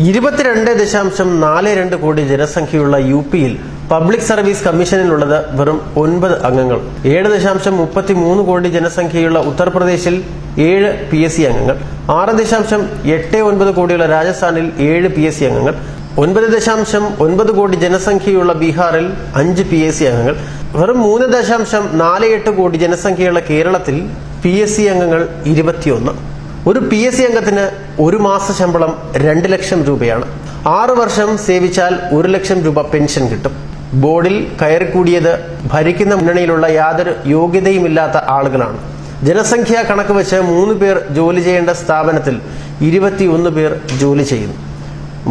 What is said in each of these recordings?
22.42 കോടി ജനസംഖ്യയുള്ള യു.പിയിൽ public service കമ്മീഷനിലുള്ളത് വെറും 9 അംഗങ്ങൾ. 7.33 കോടി ജനസംഖ്യയുള്ള ഉത്തർപ്രദേശിൽ 7 PSC അംഗങ്ങൾ. 6.89 കോടിയുള്ള രാജസ്ഥാനിൽ 7 PSC അംഗങ്ങൾ. 9.9 കോടി ജനസംഖ്യയുള്ള ബീഹാറിൽ 5 PSC അംഗങ്ങൾ. വെറും 3.48 കോടി ജനസംഖ്യയുള്ള കേരളത്തിൽ PSC അംഗങ്ങൾ 21. ഒരു PSC അംഗത്തിന് ഒരു മാസ ശമ്പളം 2 ലക്ഷം രൂപയാണ്. 6 വർഷം സേവിച്ചാൽ 1 ലക്ഷം രൂപ പെൻഷൻ കിട്ടും. ബോർഡിൽ കയറിക്കൂടിയത് ഭരിക്കുന്ന മുന്നണിയിലുള്ള യാതൊരു യോഗ്യതയുമില്ലാത്ത ആളുകളാണ്. ജനസംഖ്യാ കണക്ക് വെച്ച് 3 പേർ ജോലി ചെയ്യേണ്ട സ്ഥാപനത്തിൽ 21 പേർ ജോലി ചെയ്യുന്നു.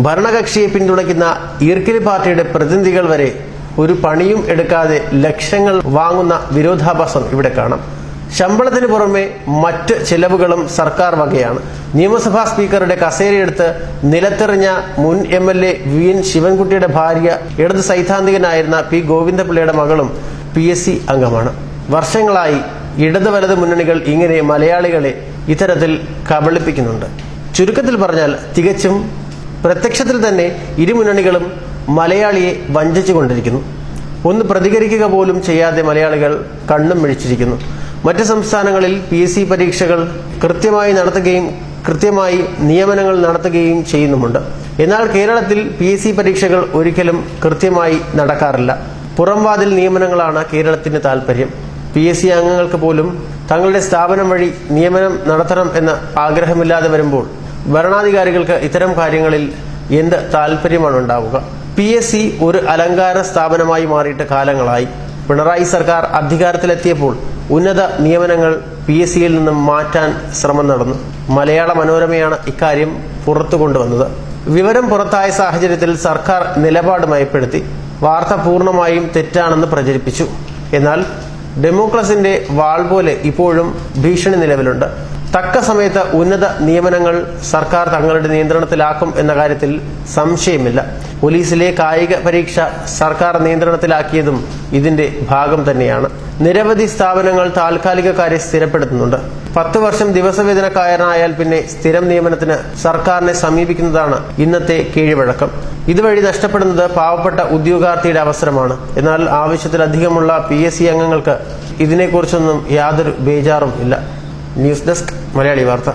ഭരണകക്ഷിയെ പിന്തുണയ്ക്കുന്ന ഈർക്കിലി പാർട്ടിയുടെ പ്രതിനിധികൾ വരെ ഒരു പണിയും എടുക്കാതെ ലക്ഷങ്ങൾ വാങ്ങുന്ന വിരോധാഭാസം ഇവിടെ കാണാം. ശമ്പളത്തിന് പുറമെ മറ്റ് ചെലവുകളും സർക്കാർ വകയാണ്. നിയമസഭാ സ്പീക്കറുടെ കസേരയെടുത്ത് നിലത്തെറിഞ്ഞ മുൻ MLA VN ശിവൻകുട്ടിയുടെ ഭാര്യ ഇടത് സൈദ്ധാന്തികനായിരുന്ന P ഗോവിന്ദപിള്ളയുടെ മകളും PSC അംഗമാണ്. വർഷങ്ങളായി ഇടത് വലത് മുന്നണികൾ ഇങ്ങനെ മലയാളികളെ ഇത്തരത്തിൽ കബളിപ്പിക്കുന്നുണ്ട്. ചുരുക്കത്തിൽ പറഞ്ഞാൽ തികച്ചും പ്രത്യക്ഷത്തിൽ തന്നെ ഇരു മുന്നണികളും മലയാളിയെ വഞ്ചിച്ചുകൊണ്ടിരിക്കുന്നു. ഒന്ന് പ്രതികരിക്കുക പോലും ചെയ്യാതെ മലയാളികൾ കണ്ണും മിഴിച്ചിരിക്കുന്നു. മറ്റ് സംസ്ഥാനങ്ങളിൽ PSC പരീക്ഷകൾ കൃത്യമായി നടത്തുകയും കൃത്യമായി നിയമനങ്ങൾ നടത്തുകയും ചെയ്യുന്നുമുണ്ട്. എന്നാൽ കേരളത്തിൽ PSC പരീക്ഷകൾ ഒരിക്കലും കൃത്യമായി നടക്കാറില്ല. പുറംവാതിൽ നിയമനങ്ങളാണ് കേരളത്തിന് താല്പര്യം. PSC അംഗങ്ങൾക്ക് പോലും തങ്ങളുടെ സ്ഥാപനം വഴി നിയമനം നടത്തണം എന്ന ആഗ്രഹമില്ലാതെ വരുമ്പോൾ ഭരണാധികാരികൾക്ക് ഇത്തരം കാര്യങ്ങളിൽ എന്ത് താല്പര്യമാണ് ഉണ്ടാവുക? PSC ഒരു അലങ്കാര സ്ഥാപനമായി മാറിയിട്ട് കാലങ്ങളായി. പിണറായി സർക്കാർ അധികാരത്തിലെത്തിയപ്പോൾ ഉന്നത നിയമനങ്ങൾ PSCയിൽ നിന്നും മാറ്റാൻ ശ്രമം നടന്നു. മലയാള മനോരമയാണ് ഇക്കാര്യം പുറത്തു കൊണ്ടുവന്നത്. വിവരം പുറത്തായ സാഹചര്യത്തിൽ സർക്കാർ നിലപാട് മയപ്പെടുത്തി. വാർത്ത പൂർണ്ണമായും തെറ്റാണെന്ന് പ്രചരിപ്പിച്ചു. എന്നാൽ ഡെമോക്രസിന്റെ വാൾ പോലെ ഇപ്പോഴും ഭീഷണി നിലവിലുണ്ട്. തക്ക സമയത്ത് ഉന്നത നിയമനങ്ങൾ സർക്കാർ തങ്ങളുടെ നിയന്ത്രണത്തിലാക്കും എന്ന കാര്യത്തിൽ സംശയമില്ല. പോലീസിലെ കായിക പരീക്ഷ സർക്കാർ നിയന്ത്രണത്തിലാക്കിയതും ഇതിന്റെ ഭാഗം തന്നെയാണ്. നിരവധി സ്ഥാപനങ്ങൾ താൽക്കാലികക്കാരെ സ്ഥിരപ്പെടുത്തുന്നുണ്ട്. 10 വർഷം ദിവസവേതനക്കാരനായാൽ പിന്നെ സ്ഥിരം നിയമനത്തിന് സർക്കാരിനെ സമീപിക്കുന്നതാണ് ഇന്നത്തെ കീഴ്വഴക്കം. ഇതുവഴി നഷ്ടപ്പെടുന്നത് പാവപ്പെട്ട ഉദ്യോഗാർത്ഥിയുടെ അവസരമാണ്. എന്നാൽ ആവശ്യത്തിലധികമുള്ള PSC അംഗങ്ങൾക്ക് ഇതിനെക്കുറിച്ചൊന്നും യാതൊരു ബേജാറും ഇല്ല. ന്യൂസ് ഡെസ്ക് മലയാളി വാർത്ത.